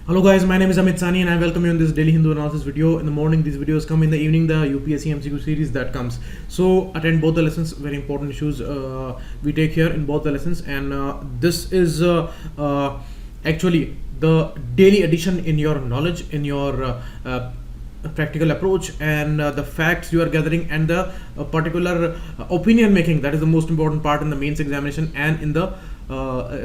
Hello guys, my name is Amit Sani and I welcome you in this daily Hindu analysis video. In the morning these videos come, in the evening the UPSC MCQ series that comes. So attend both the lessons, very important issues we take here in both the lessons, and this is actually the daily addition in your knowledge, in your practical approach, and the facts you are gathering, and the particular opinion making, that is the most important part in the mains examination and in the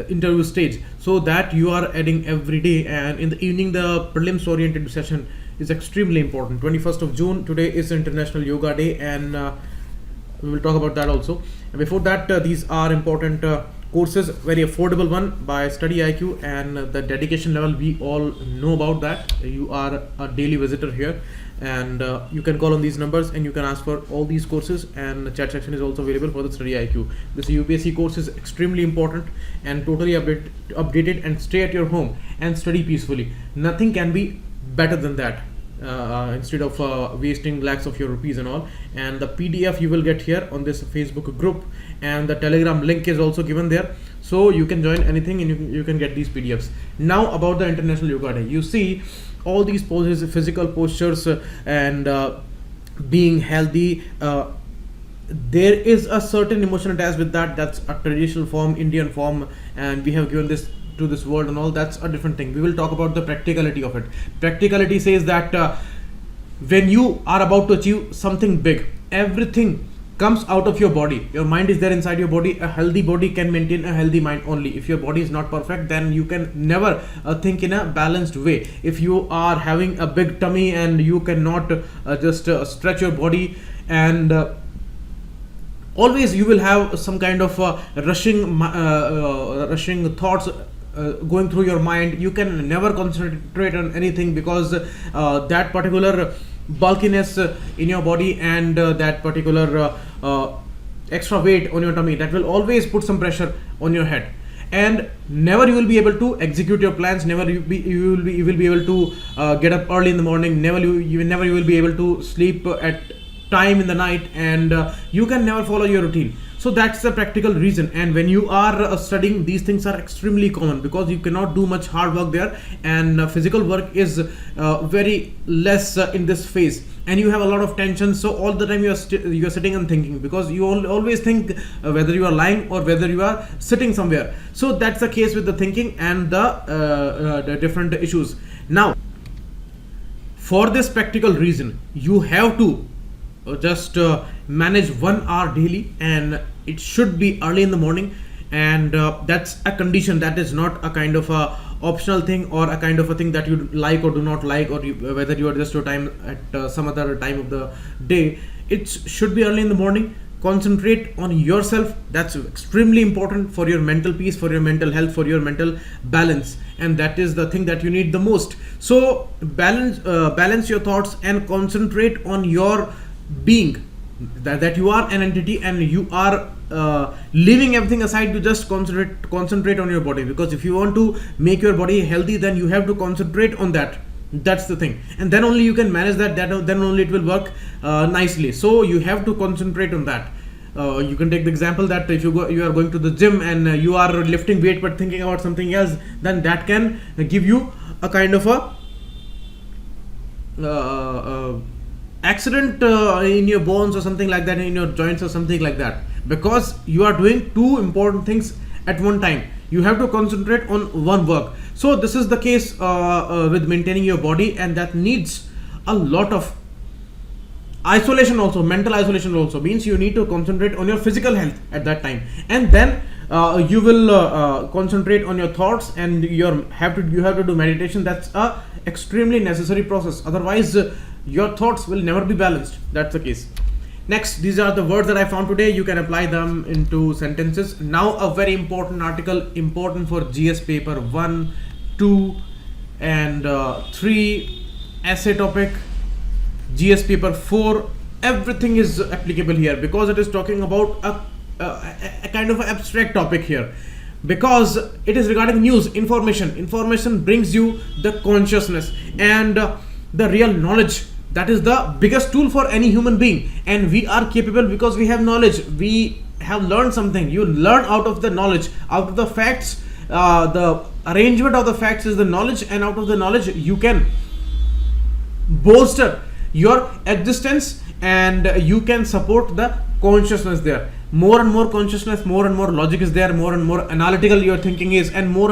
interview stage, so that you are adding every day. And in the evening the prelims oriented session is extremely important. 21st of June today is International Yoga Day, and we will talk about that also. And before that, these are important courses, very affordable one by StudyIQ, and the dedication level we all know about that. You are a daily visitor here, and you can call on these numbers and you can ask for all these courses, and the chat section is also available for the StudyIQ. This UPSC course is extremely important and totally updated, and stay at your home and study peacefully. Nothing can be better than that. Instead of wasting lakhs of your rupees and all. And the PDF you will get here on this Facebook group, and the Telegram link is also given there, so you can join anything and you can get these PDFs. Now about the International Yoga Day, you see all these poses, physical postures, and being healthy. There is a certain emotion attached with that. That's a traditional form, Indian form, and we have given this to this world and all. That's a different thing. We will talk about the practicality of it. Practicality says that when you are about to achieve something big, everything comes out of your body. Your mind is there inside your body. A healthy body can maintain a healthy mind only. If your body is not perfect, then you can never think in a balanced way. If you are having a big tummy and you cannot just stretch your body, and always you will have some kind of rushing thoughts going through your mind. You can never concentrate on anything, because that particular bulkiness in your body, and that particular extra weight on your tummy, that will always put some pressure on your head, and never you will be able to execute your plans. Never you will be able to get up early in the morning. Never you will be able to sleep at time in the night, and you can never follow your routine. So that's the practical reason. And when you are studying, these things are extremely common, because you cannot do much hard work there, and physical work is very less in this phase, and you have a lot of tension. So all the time you are sitting and thinking, because you always think whether you are lying or whether you are sitting somewhere. So that's the case with the thinking and the different issues. Now, for this practical reason, you have to just manage 1 hour daily, and it should be early in the morning, and that's a condition. That is not a kind of a optional thing, or a kind of a thing that you like or do not like, or whether you adjust your time at some other time of the day. It should be early in the morning. Concentrate on yourself. That's extremely important for your mental peace, for your mental health, for your mental balance, and that is the thing that you need the most. So balance your thoughts and concentrate on your being, that you are an entity, and you are leaving everything aside to just concentrate on your body. Because if you want to make your body healthy, then you have to concentrate on that. That's the thing, and then only you can manage that. Then only it will work nicely. So you have to concentrate on that. You can take the example that if you are going to the gym and you are lifting weight but thinking about something else, then that can give you a kind of a accident in your bones or something like that, in your joints or something like that, because you are doing two important things at one time. You have to concentrate on one work. So this is the case with maintaining your body, and that needs a lot of isolation also. Mental isolation also means you need to concentrate on your physical health at that time, and then you will concentrate on your thoughts, and you have to do meditation. That's a extremely necessary process. Otherwise your thoughts will never be balanced. That's the case. Next, these are the words that I found today. You can apply them into sentences. Now a very important article, important for GS paper 1, 2 and 3, essay topic, GS paper 4. Everything is applicable here, because it is talking about a kind of abstract topic here, because it is regarding news, information brings you the consciousness and the real knowledge. That is the biggest tool for any human being, and we are capable because we have knowledge. We have learned something. You learn out of the knowledge, out of the facts, the arrangement of the facts is the knowledge, and out of the knowledge you can bolster your existence, and you can support the consciousness there. More and more consciousness, more and more logic is there, more and more analytical your thinking is, and more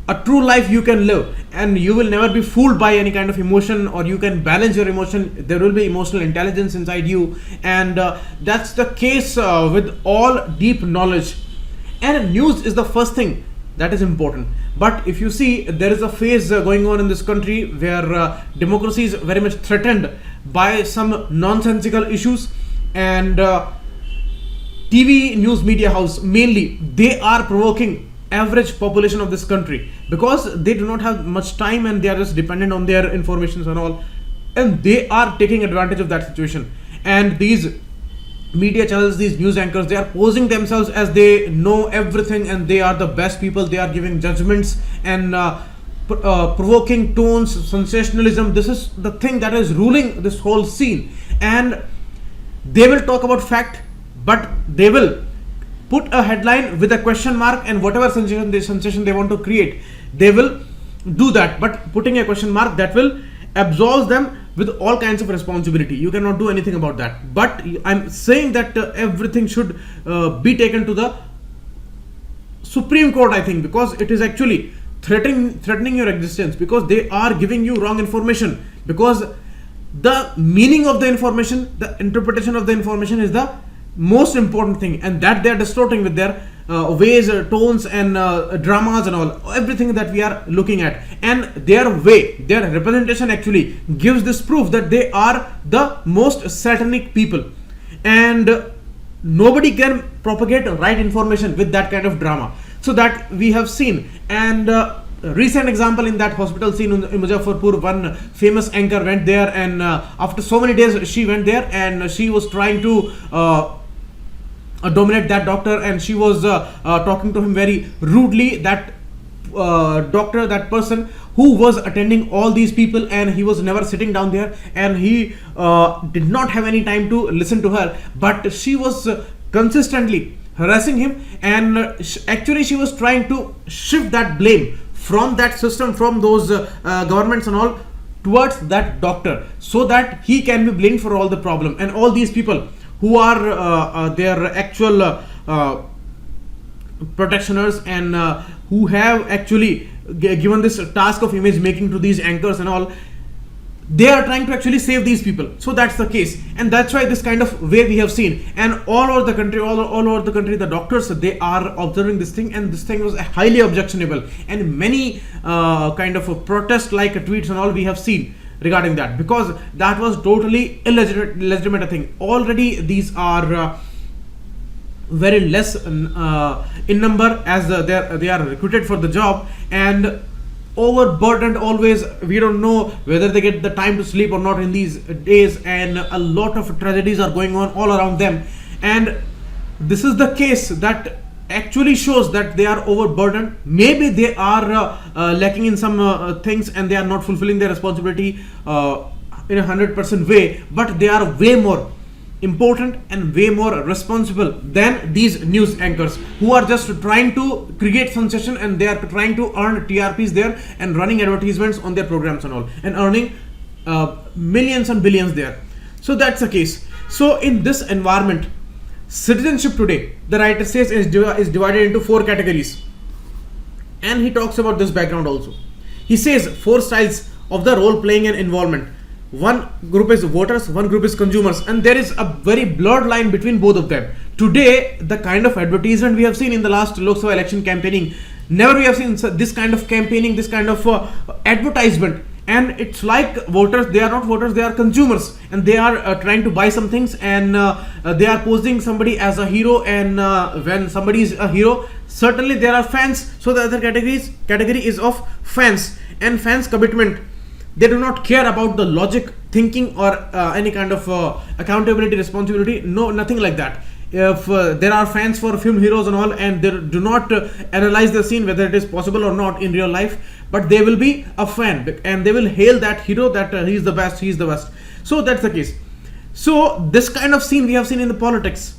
a true life you can live, and you will never be fooled by any kind of emotion, or you can balance your emotion. There will be emotional intelligence inside you, and that's the case with all deep knowledge. And news is the first thing that is important. But if you see, there is a phase going on in this country where democracy is very much threatened by some nonsensical issues, and TV news media house mainly, they are provoking average population of this country, because they do not have much time and they are just dependent on their informations and all, and they are taking advantage of that situation. And these media channels, these news anchors, they are posing themselves as they know everything and they are the best people. They are giving judgments and provoking tones, sensationalism. This is the thing that is ruling this whole scene, and they will talk about fact, but they will put a headline with a question mark, and whatever sensation they want to create, they will do that. But putting a question mark, that will absolve them with all kinds of responsibility. You cannot do anything about that. But I'm saying that everything should be taken to the Supreme Court, I think, because it is actually threatening your existence, because they are giving you wrong information, because the meaning of the information, the interpretation of the information is the most important thing, and that they are distorting with their ways, tones, and dramas and all, everything that we are looking at. And their way, their representation actually gives this proof that they are the most satanic people, and nobody can propagate right information with that kind of drama. So that we have seen. And recent example in that hospital scene in Muzaffarpur, one famous anchor went there, and after so many days she went there, and she was trying to dominate that doctor, and she was talking to him very rudely. That doctor, that person who was attending all these people, and he was never sitting down there, and he did not have any time to listen to her, but she was consistently harassing him, and actually she was trying to shift that blame from that system, from those governments and all, towards that doctor, so that he can be blamed for all the problem. And all these people who are their actual protectioners, and who have actually given this task of image making to these anchors and all, they are trying to actually save these people. So that's the case, and that's why this kind of way we have seen. And all over the country, all over the country, the doctors, they are observing this thing, and this thing was highly objectionable, and many kind of protest like tweets and all we have seen regarding that, because that was totally illegitimate thing. Already these are very less in number, as they are recruited for the job, and overburdened always. We don't know whether they get the time to sleep or not in these days, and a lot of tragedies are going on all around them. And this is the case that actually shows that they are overburdened. Maybe they are lacking in some things, and they are not fulfilling their responsibility in 100% way, but they are way more important and way more responsible than these news anchors, who are just trying to create sensation, and they are trying to earn TRPs there, and running advertisements on their programs and all, and earning millions and billions there. So that's the case. So in this environment, citizenship today, the writer says, is divided into 4 categories, and he talks about this background also. He says 4 styles of the role playing and involvement. One group is voters, one group is consumers, and there is a very blurred line between both of them. Today, the kind of advertisement we have seen in the last Lok Sabha election campaigning, never we have seen this kind of campaigning, this kind of advertisement. And it's like voters, they are not voters, they are consumers, and they are trying to buy some things, and they are posing somebody as a hero. And when somebody is a hero, certainly there are fans. So the other category is of fans, and fans commitment. They do not care about the logic, thinking, or any kind of accountability, responsibility. No, nothing like that. If there are fans for film heroes and all, and they do not analyze the scene whether it is possible or not in real life, but they will be a fan, and they will hail that hero, that he is the best, he is the best. So that's the case. So this kind of scene we have seen in the politics.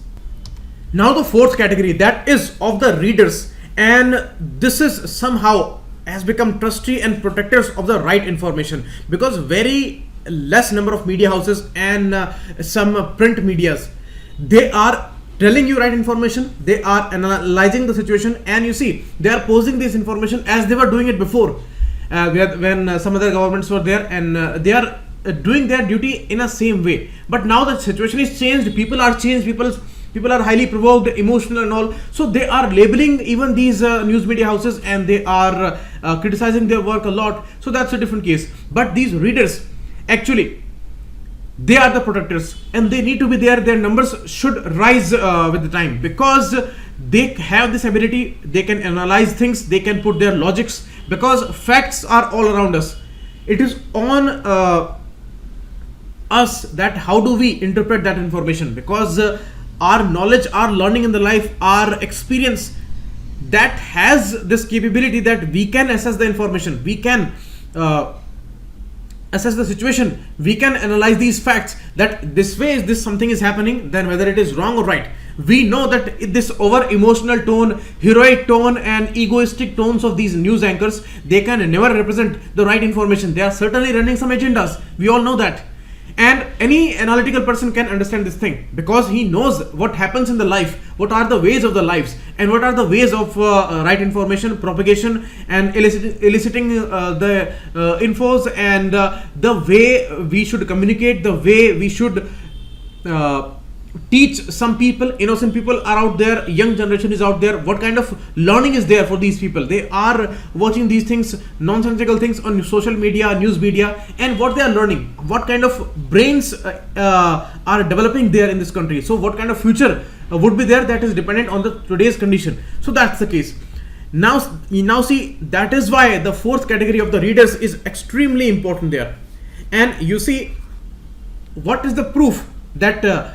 Now the 4th category, that is of the readers and this is somehow has become trustee and protectors of the right information, because very less number of media houses and some print medias, they are telling you right information, they are analyzing the situation, and you see they are posing this information as they were doing it before, when some other governments were there, and they are doing their duty in a same way. But now the situation is changed, people are changed, people are highly provoked, emotional and all, so they are labeling even these news media houses, and they are criticizing their work a lot. So that's a different case. But these readers, actually they are the protectors, and they need to be there. Their numbers should rise with the time, because they have this ability, they can analyze things, they can put their logics, because facts are all around us. It is on us that how do we interpret that information, because our knowledge, our learning in the life, our experience, that has this capability that we can assess the information, we can assess the situation, we can analyze these facts, that this way is this something is happening, then whether it is wrong or right. We know that this over emotional tone, heroic tone and egoistic tones of these news anchors, they can never represent the right information. They are certainly running some agendas, we all know that. And any analytical person can understand this thing, because he knows what happens in the life, what are the ways of the lives, and what are the ways of right information, propagation, and eliciting the infos, and the way we should communicate, the way we should teach some people. Innocent people are out there, young generation is out there, what kind of learning is there for these people? They are watching these things, nonsensical things on social media, news media, and what they are learning, what kind of brains are developing there in this country. So what kind of future would be there, that is dependent on the today's condition. So that's the case. Now see, that is why the fourth category of the readers is extremely important there. And you see, what is the proof that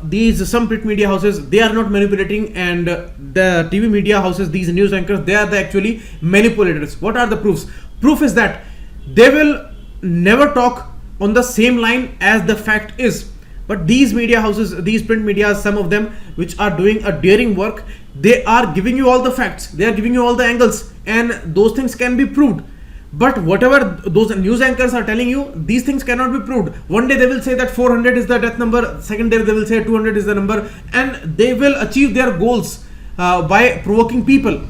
these some print media houses, they are not manipulating, and the TV media houses, these news anchors, they are the actually manipulators? What are the proofs? Proof is that they will never talk on the same line as the fact is. But these media houses, these print media, some of them which are doing a daring work, they are giving you all the facts, they are giving you all the angles, and those things can be proved. But whatever those news anchors are telling you, these things cannot be proved. One day they will say that 400 is the death number, second day they will say 200 is the number, and they will achieve their goals by provoking people.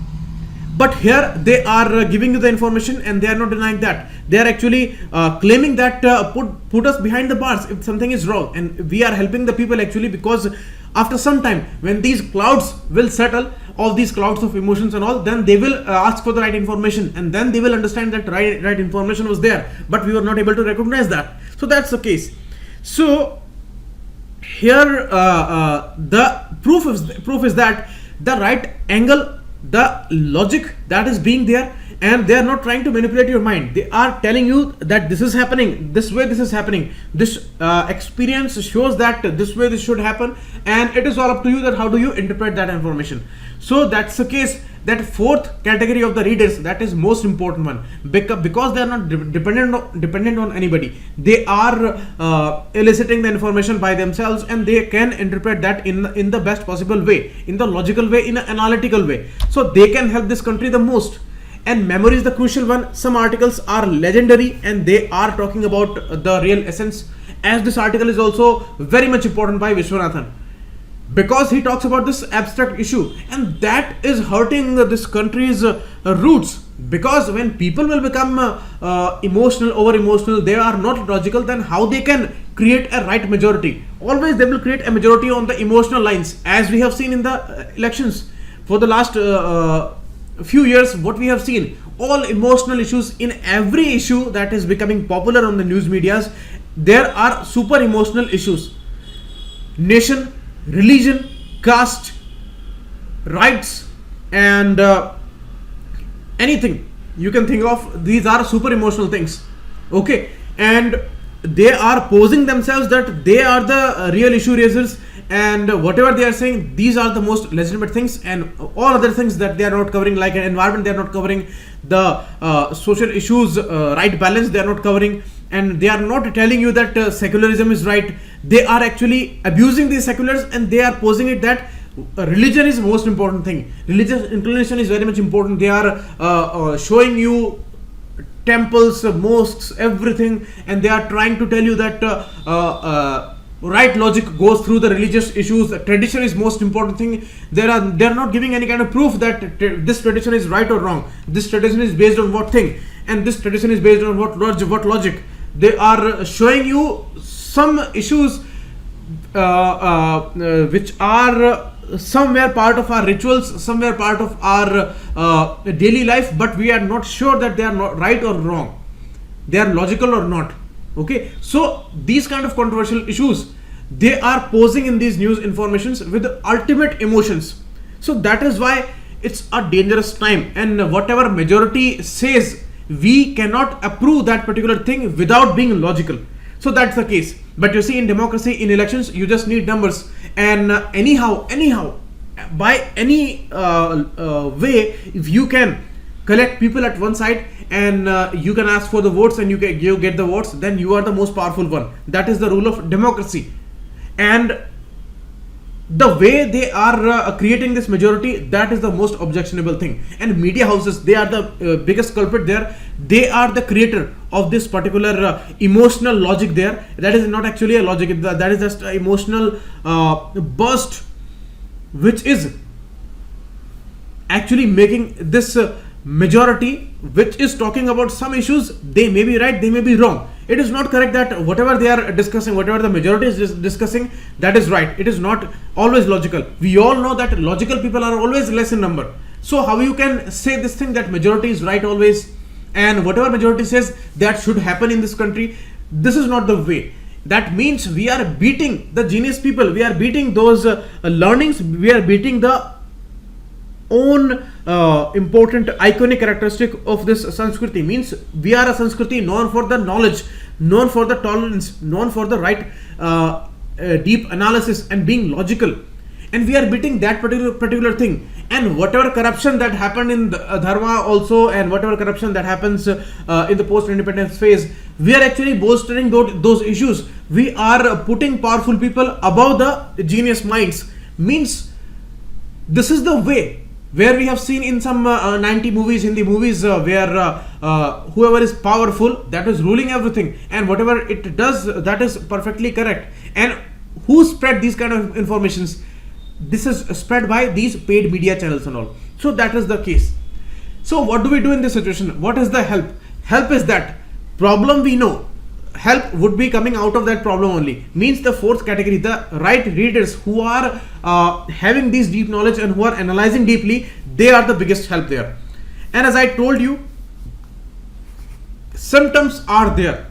But here they are giving you the information, and they are not denying that. They are actually claiming that put us behind the bars if something is wrong, and we are helping the people actually, because after some time, when these clouds will settle, all these clouds of emotions and all, then they will ask for the right information, and then they will understand that right information was there, but we were not able to recognize that. So that's the case. So here the proof is that the right angle, the logic that is being there, and they are not trying to manipulate your mind. They are telling you that this is happening, this way this is happening, this experience shows that this way this should happen, and it is all up to you that how do you interpret that information. So that's the case. That fourth category of the readers, that is most important one, because they are not dependent on anybody. They are eliciting the information by themselves, and they can interpret that in the best possible way, in the logical way, in an analytical way. So they can help this country the most. And memory is the crucial one. Some articles are legendary, and they are talking about the real essence, as this article is also very much important by Vishwanathan, because he talks about this abstract issue, and that is hurting this country's roots. Because when people will become emotional, over emotional, they are not logical, then how they can create a right majority? Always they will create a majority on the emotional lines, as we have seen in the elections for the last few years. What we have seen, all emotional issues, in every issue that is becoming popular on the news medias, there are super emotional issues. Nation, religion, caste, rights, and anything you can think of, these are super emotional things. Okay, and they are posing themselves that they are the real issue raisers, and whatever they are saying, these are the most legitimate things, and all other things that they are not covering, like an environment, they are not covering, the social issues, right balance, they are not covering, and they are not telling you that secularism is right. They are actually abusing these seculars, and they are posing it that religion is most important thing. Religious inclination is very much important. They are showing you temples, mosques, everything, and they are trying to tell you that right logic goes through the religious issues. Tradition is most important thing. They are not giving any kind of proof that this tradition is right or wrong. This tradition is based on what thing, and this tradition is based on what logic. They are showing you some issues which are somewhere part of our rituals, somewhere part of our daily life, but we are not sure that they are not right or wrong, they are logical or not. Okay, so these kind of controversial issues, they are posing in these news informations with ultimate emotions. So that is why it's a dangerous time, and whatever majority says, we cannot approve that particular thing without being logical. So that's the case. But you see, in democracy, in elections, you just need numbers, and anyhow, by any way, if you can collect people at one side and you can ask for the votes and you get the votes, then you are the most powerful one. That is the rule of democracy. And the way they are creating this majority, that is the most objectionable thing. And media houses, they are the biggest culprit there. They are the creator of this particular emotional logic there. That is not actually a logic, that is just an emotional burst, which is actually making this majority, which is talking about some issues. They may be right, they may be wrong. It is not correct that whatever they are discussing, whatever the majority is discussing, that is right. It is not always logical. We all know that logical people are always less in number. So how you can say this thing that majority is right always, and whatever majority says that should happen in this country, this is not the way. That means we are beating the genius people, we are beating those learnings, we are beating the own important iconic characteristic of this Sanskriti. Means we are a Sanskriti known for the knowledge, known for the tolerance, known for the right deep analysis and being logical, and we are beating that particular thing. And whatever corruption that happened in the, dharma also, and whatever corruption that happens in the post-independence phase, we are actually bolstering those issues. We are putting powerful people above the genius minds. Means this is the way where we have seen in some 90 movies, Hindi movies, where whoever is powerful, that is ruling everything, and whatever it does, that is perfectly correct. And who spread these kind of informations? This is spread by these paid media channels and all. So that is the case. So what do we do in this situation? What is the help? Help is that problem we know. Help would be coming out of that problem only. Means the fourth category, the right readers who are having this deep knowledge and who are analyzing deeply, they are the biggest help there. And as I told you, symptoms are there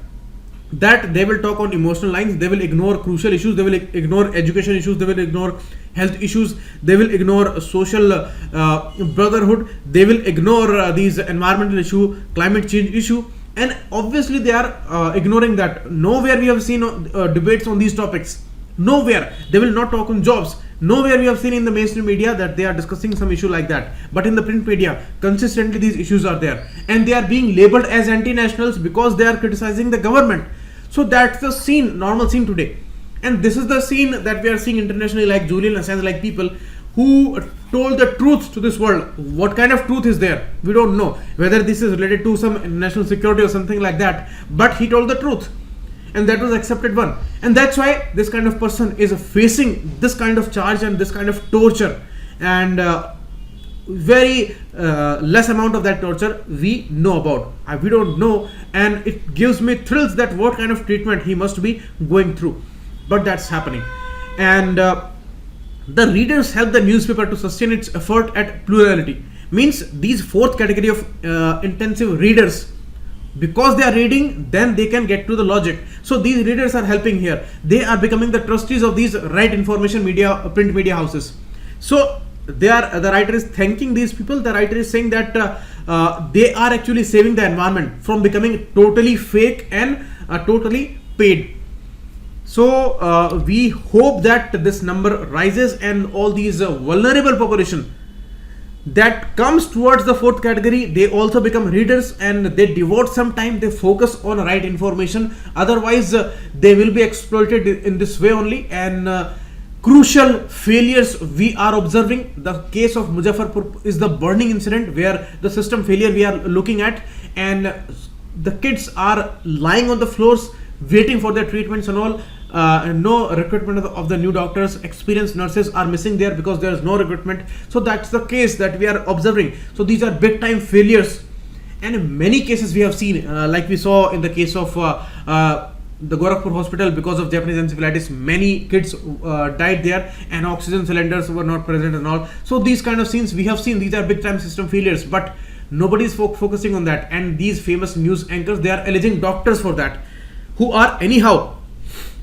that they will talk on emotional lines, they will ignore crucial issues, they will ignore education issues, they will ignore health issues, they will ignore social brotherhood, they will ignore these environmental issue, climate change issue. And obviously they are ignoring that. Nowhere we have seen debates on these topics. Nowhere. They will not talk on jobs. Nowhere we have seen in the mainstream media that they are discussing some issue like that. But in the print media, consistently these issues are there. And they are being labeled as anti-nationals because they are criticizing the government. So that's the scene, normal scene today. And this is the scene that we are seeing internationally, like Julian Assange, like people who told the truth to this world. What kind of truth is there? We don't know. Whether this is related to some national security or something like that. But he told the truth. And that was accepted one. And that's why this kind of person is facing this kind of charge and this kind of torture. And very less amount of that torture we know about. We don't know. And it gives me thrills that what kind of treatment he must be going through. But that's happening. And the readers help the newspaper to sustain its effort at plurality. Means these fourth category of intensive readers, because they are reading, then they can get to the logic. So these readers are helping here. They are becoming the trustees of these right information media, print media houses. So the writer is thanking these people. The writer is saying that they are actually saving the environment from becoming totally fake and totally paid. So we hope that this number rises, and all these vulnerable population that comes towards the fourth category, they also become readers and they devote some time, they focus on right information. Otherwise they will be exploited in this way only, and crucial failures we are observing. The case of Muzaffarpur is the burning incident where the system failure we are looking at, and the kids are lying on the floors waiting for their treatments and all. No recruitment of the new doctors, experienced nurses are missing there because there is no recruitment. So that's the case that we are observing. So these are big time failures, and in many cases we have seen, like we saw in the case of the Gorakhpur hospital, because of Japanese encephalitis, many kids died there, and oxygen cylinders were not present and all. So these kind of scenes we have seen. These are big time system failures, but nobody is focusing on that. And these famous news anchors, they are alleging doctors for that, who are anyhow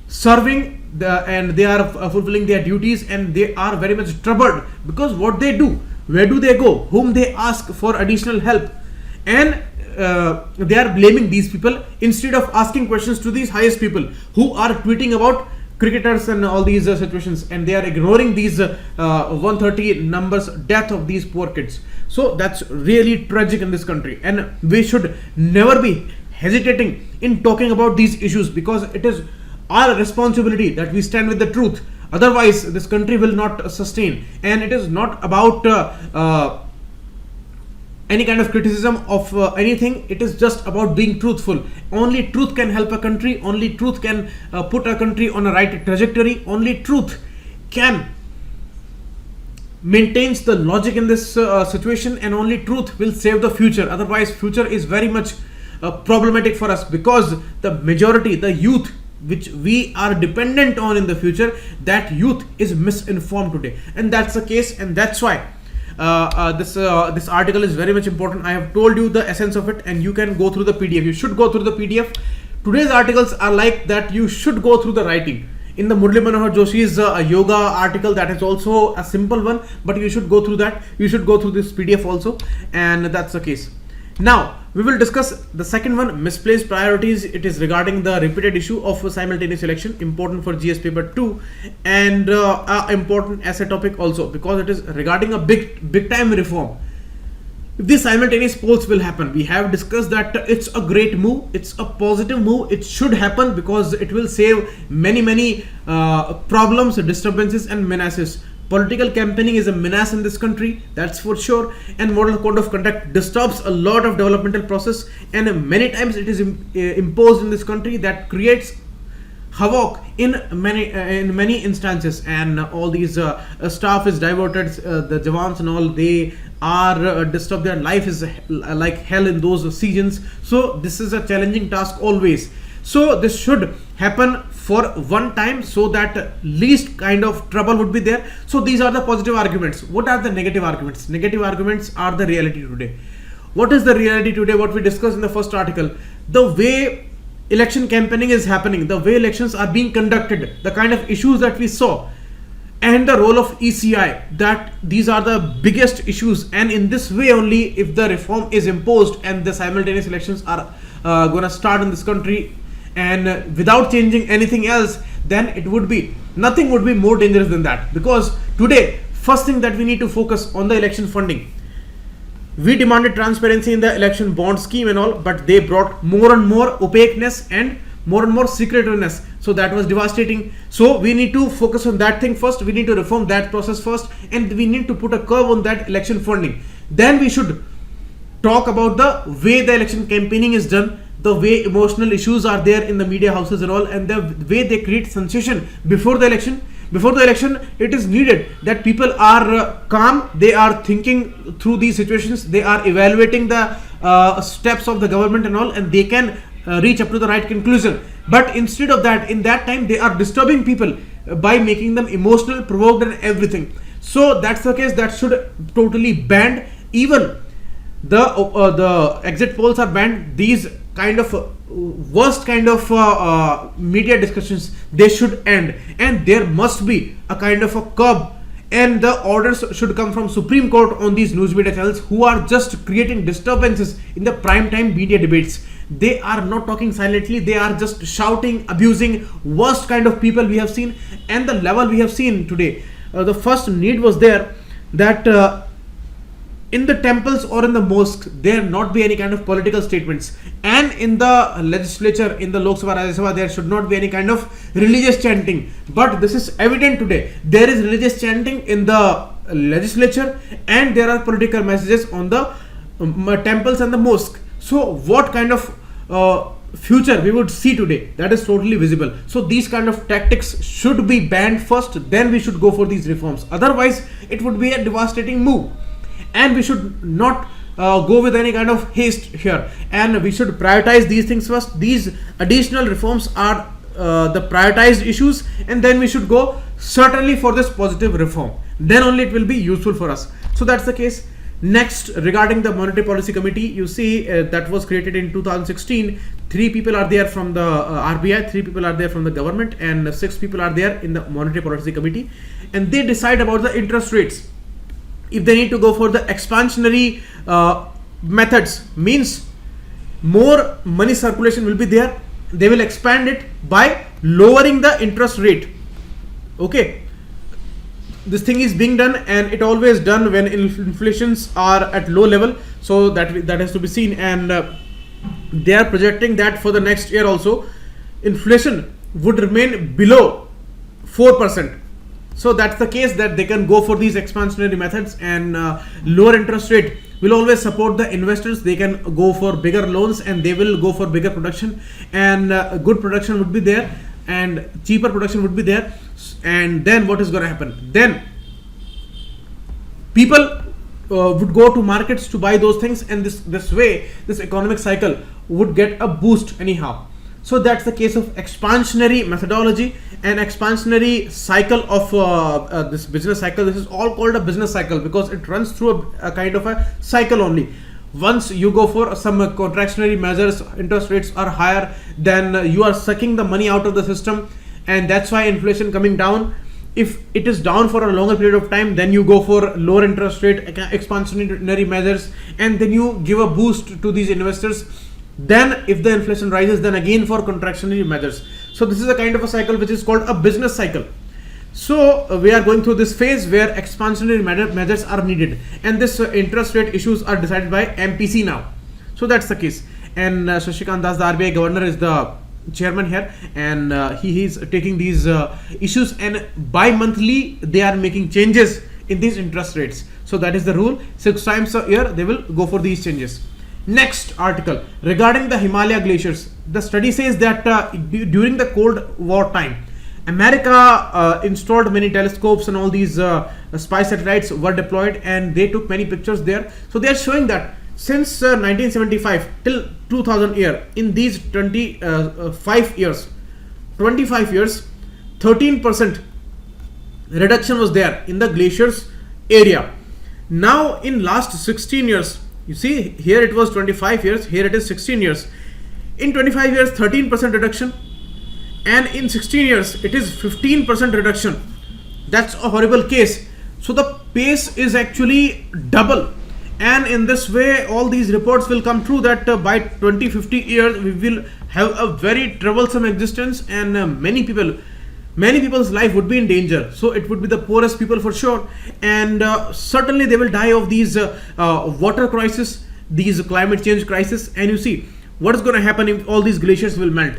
serving and they are fulfilling their duties, and they are very much troubled because what they do, where do they go, whom they ask for additional help, and they are blaming these people instead of asking questions to these highest people who are tweeting about cricketers and all these situations, and they are ignoring these 130 numbers death of these poor kids. So that's really tragic in this country, and we should never be hesitating in talking about these issues, because it is our responsibility that we stand with the truth. Otherwise this country will not sustain. And it is not about any kind of criticism of anything. It is just about being truthful. Only truth can help a country. Only truth can put a country on a right trajectory. Only truth can maintains the logic in this situation, and only truth will save the future. Otherwise future is very much problematic for us, because the majority, the youth which we are dependent on in the future, that youth is misinformed today, and that's the case. And that's why this article is very much important. I have told you the essence of it, and you can go through the PDF. You should go through the PDF. Today's articles are like that. You should go through the writing. In the Murli Manohar Joshi's yoga article, that is also a simple one, but you should go through that. You should go through this PDF also, and that's the case. Now we will discuss the second one, misplaced priorities. It is regarding the repeated issue of simultaneous election, important for GS paper 2, and important essay topic also, because it is regarding a big time reform. If these simultaneous polls will happen, we have discussed that it's a great move, it's a positive move, it should happen, because it will save many problems, disturbances and menaces. Political campaigning is a menace in this country, that's for sure, and model code of conduct disturbs a lot of developmental process, and many times it is imposed in this country, that creates havoc in many instances, and all these staff is diverted, the Jawans and all, they are disturbed, their life is like hell in those seasons. So this is a challenging task always. So this should happen for one time, so that least kind of trouble would be there. So these are the positive arguments. What are the negative arguments? Negative arguments are the reality today. What is the reality today? What we discussed in the first article, the way election campaigning is happening, the way elections are being conducted, the kind of issues that we saw, and the role of ECI, that these are the biggest issues. And in this way only, if the reform is imposed and the simultaneous elections are going to start in this country, and without changing anything else, then it would be, nothing would be more dangerous than that. Because today, first thing that we need to focus on the election funding. We demanded transparency in the election bond scheme and all, but they brought more and more opaqueness and more secretiveness. So that was devastating. So we need to focus on that thing first. We need to reform that process first, and we need to put a curve on that election funding. Then we should talk about the way the election campaigning is done, the way emotional issues are there in the media houses and all, and the way they create sensation before the election. Before the election, it is needed that people are calm, they are thinking through these situations, they are evaluating the steps of the government and all, and they can reach up to the right conclusion. But instead of that, in that time, they are disturbing people by making them emotional, provoked and everything. So that's the case. That should totally banned. Even the exit polls are banned. These kind of worst kind of media discussions, they should end, and there must be a kind of a curb, and the orders should come from Supreme Court on these news media channels who are just creating disturbances in the prime time media debates. They are not talking silently, they are just shouting, abusing, worst kind of people we have seen, and the level we have seen today. The first need was there that in the temples or in the mosque there not be any kind of political statements, and in the legislature, in the Lok Sabha, Rajya Sabha, there should not be any kind of religious chanting. But this is evident today. There is religious chanting in the legislature and there are political messages on the temples and the mosque. So what kind of future we would see today? That is totally visible. So these kind of tactics should be banned first, then we should go for these reforms. Otherwise it would be a devastating move, and we should not go with any kind of haste here, and we should prioritize these things first. These additional reforms are the prioritized issues, and then we should go certainly for this positive reform, then only it will be useful for us. So that's the case. Next, regarding the Monetary Policy Committee, you see that was created in 2016. 3 people are there from the RBI, 3 people are there from the government, and 6 people are there in the Monetary Policy Committee, and they decide about the interest rates. If they need to go for the expansionary methods, means more money circulation will be there, they will expand it by lowering the interest rate. Okay, this thing is being done, and it always done when inflations are at low level, so that has to be seen. And they are projecting that for the next year also inflation would remain below 4%. So that's the case, that they can go for these expansionary methods, and lower interest rate will always support the investors. They can go for bigger loans, and they will go for bigger production, and good production would be there, and cheaper production would be there. And then what is going to happen? Then people would go to markets to buy those things, and this way this economic cycle would get a boost anyhow. So that's the case of expansionary methodology and expansionary cycle of this business cycle. This is all called a business cycle because it runs through a kind of a cycle only. Once you go for some contractionary measures, interest rates are higher, then you are sucking the money out of the system, and that's why inflation coming down. If it is down for a longer period of time, then you go for lower interest rate, expansionary measures, and then you give a boost to these investors. Then if the inflation rises, then again for contractionary measures. So this is a kind of a cycle which is called a business cycle. So we are going through this phase where expansionary measures are needed, and this interest rate issues are decided by MPC now. So that's the case. And Shashikant Das, the RBI governor, is the chairman here, and he is taking these issues, and bi-monthly they are making changes in these interest rates. So that is the rule. 6 times a year they will go for these changes. Next article, regarding the Himalaya glaciers. The study says that during the Cold War time, America installed many telescopes, and all these spy satellites were deployed, and they took many pictures there. So they are showing that since 1975 till 2000 year, in these 25 years, 13% reduction was there in the glaciers area. Now in last 16 years, you see here it was 25 years, here it is 16 years. In 25 years 13% reduction, and in 16 years it is 15% reduction. That's a horrible case. So the pace is actually double, and in this way all these reports will come true that by 2050 years we will have a very troublesome existence, and many people's life would be in danger. So it would be the poorest people for sure, and certainly they will die of these water crisis, these climate change crisis. And you see what is going to happen if all these glaciers will melt.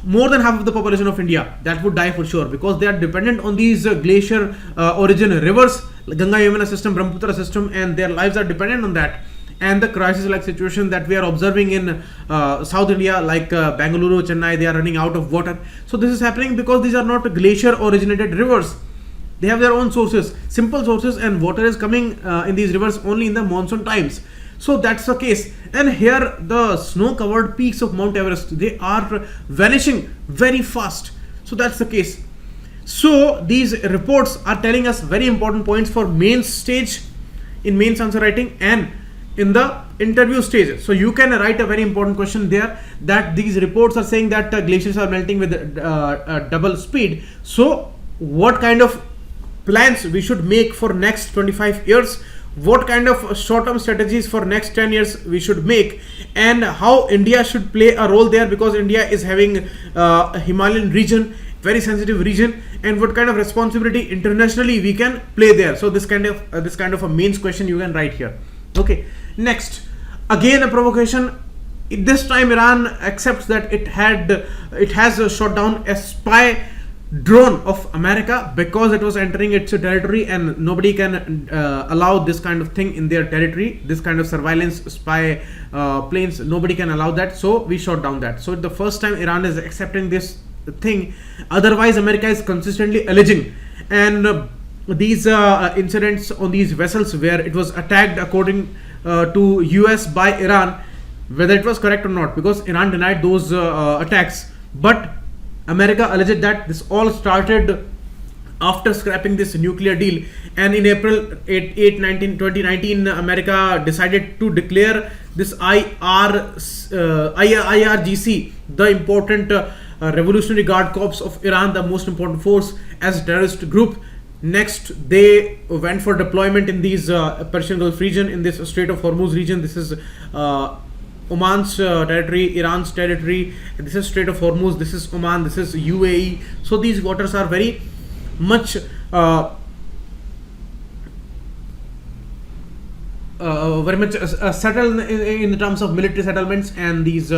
More than half of the population of India, that would die for sure, because they are dependent on these glacier origin rivers, Ganga Yamuna system, Brahmaputra system, and their lives are dependent on that. And the crisis like situation that we are observing in South India, like Bangalore, Chennai, they are running out of water. So this is happening because these are not glacier originated rivers. They have their own sources, simple sources, and water is coming in these rivers only in the monsoon times. So that's the case. And here the snow covered peaks of Mount Everest, they are vanishing very fast. So that's the case. So these reports are telling us very important points for mains stage, in mains answer writing, and in the interview stage. So you can write a very important question there, that these reports are saying that glaciers are melting with double speed. So what kind of plans we should make for next 25 years? What kind of short-term strategies for next 10 years we should make, and how India should play a role there, because India is having a Himalayan region, very sensitive region, and what kind of responsibility internationally we can play there. So this kind of a mains question you can write here. Okay, next, again a provocation. This time Iran accepts that it has shot down a spy drone of America because it was entering its territory, and nobody can allow this kind of thing in their territory. This kind of surveillance spy planes, nobody can allow that, so we shot down that. So the first time Iran is accepting this thing. Otherwise America is consistently alleging, and these incidents on these vessels where it was attacked according to US by Iran, whether it was correct or not, because Iran denied those attacks, but America alleged that this all started after scrapping this nuclear deal. And in April 2019, America decided to declare this IRGC, the important Revolutionary Guard Corps of Iran, the most important force, as a terrorist group. Next, they went for deployment in these Persian Gulf region, in this Strait of Hormuz region. This is Oman's territory, Iran's territory. This is Strait of Hormuz, this is Oman, this is UAE. So these waters are very much settled in terms of military settlements, and these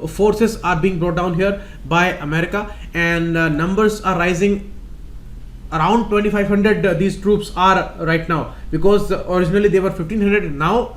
forces are being brought down here by America, and numbers are rising. Around 2,500 these troops are right now, because originally they were 1,500. Now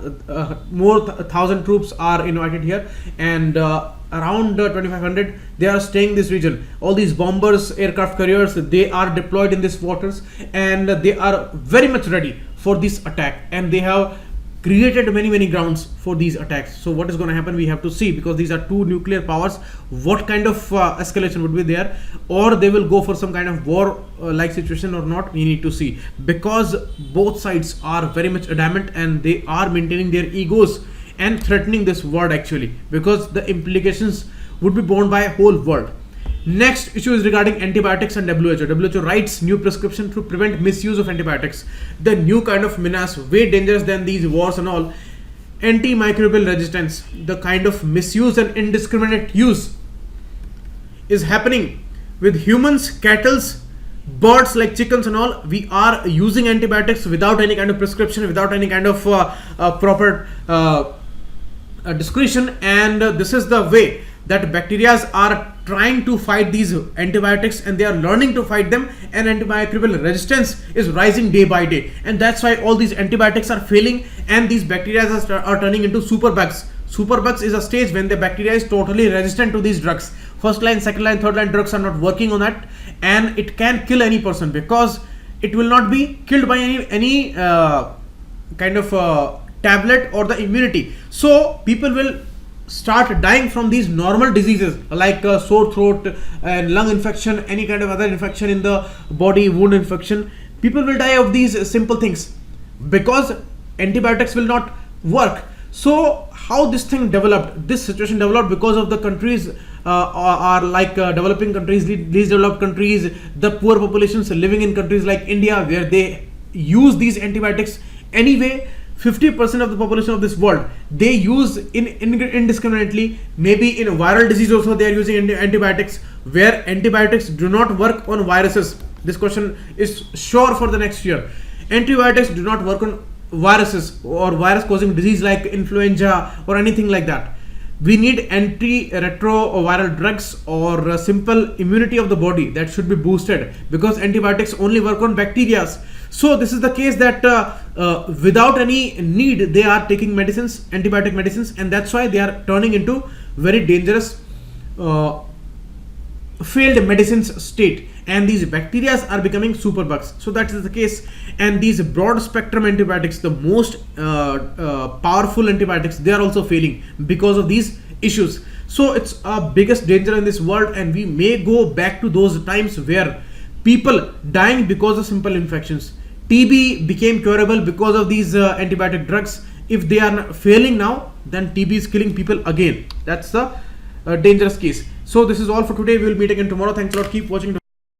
more 1,000 troops are invited here, and around 2,500 they are staying in this region. All these bombers, aircraft carriers, they are deployed in these waters, and they are very much ready for this attack, and they have created many grounds for these attacks. So what is going to happen, we have to see, because these are two nuclear powers. What kind of escalation would be there, or they will go for some kind of war like situation or not, we need to see, because both sides are very much adamant, and they are maintaining their egos and threatening this world actually, because the implications would be borne by a whole world. Next issue is regarding antibiotics and WHO. WHO writes new prescription to prevent misuse of antibiotics. The new kind of menace, way dangerous than these wars and all. Antimicrobial resistance, the kind of misuse and indiscriminate use is happening with humans, cattle, birds like chickens and all. We are using antibiotics without any kind of prescription, without any kind of proper discretion, and this is the way that bacteria are trying to fight these antibiotics, and they are learning to fight them, and antimicrobial resistance is rising day by day, and that's why all these antibiotics are failing, and these bacteria are turning into superbugs. Superbugs is a stage when the bacteria is totally resistant to these drugs. First line, second line, third line drugs are not working on that, and it can kill any person, because it will not be killed by any kind of tablet or the immunity. So people will start dying from these normal diseases like sore throat and lung infection, any kind of other infection in the body, wound infection. People will die of these simple things because antibiotics will not work. So how this thing developed, this situation developed because of the countries are like developing countries, least developed countries, the poor populations living in countries like India, where they use these antibiotics anyway. 50% of the population of this world, they use indiscriminately. Maybe in viral disease also they are using antibiotics, where antibiotics do not work on viruses. This question is sure for the next year. Antibiotics do not work on viruses or virus causing disease like influenza or anything like that. We need antiretroviral drugs or a simple immunity of the body that should be boosted, because antibiotics only work on bacteria. So this is the case that without any need they are taking medicines, antibiotic medicines, and that's why they are turning into very dangerous failed medicines state, and these bacteria are becoming superbugs. So that is the case, and these broad spectrum antibiotics, the most powerful antibiotics, they are also failing because of these issues. So it's our biggest danger in this world, and we may go back to those times where people dying because of simple infections. TB became curable because of these antibiotic drugs. If they are failing now, then TB is killing people again. That's the dangerous case. So this is all for today. We will meet again tomorrow. Thanks a lot. Keep watching.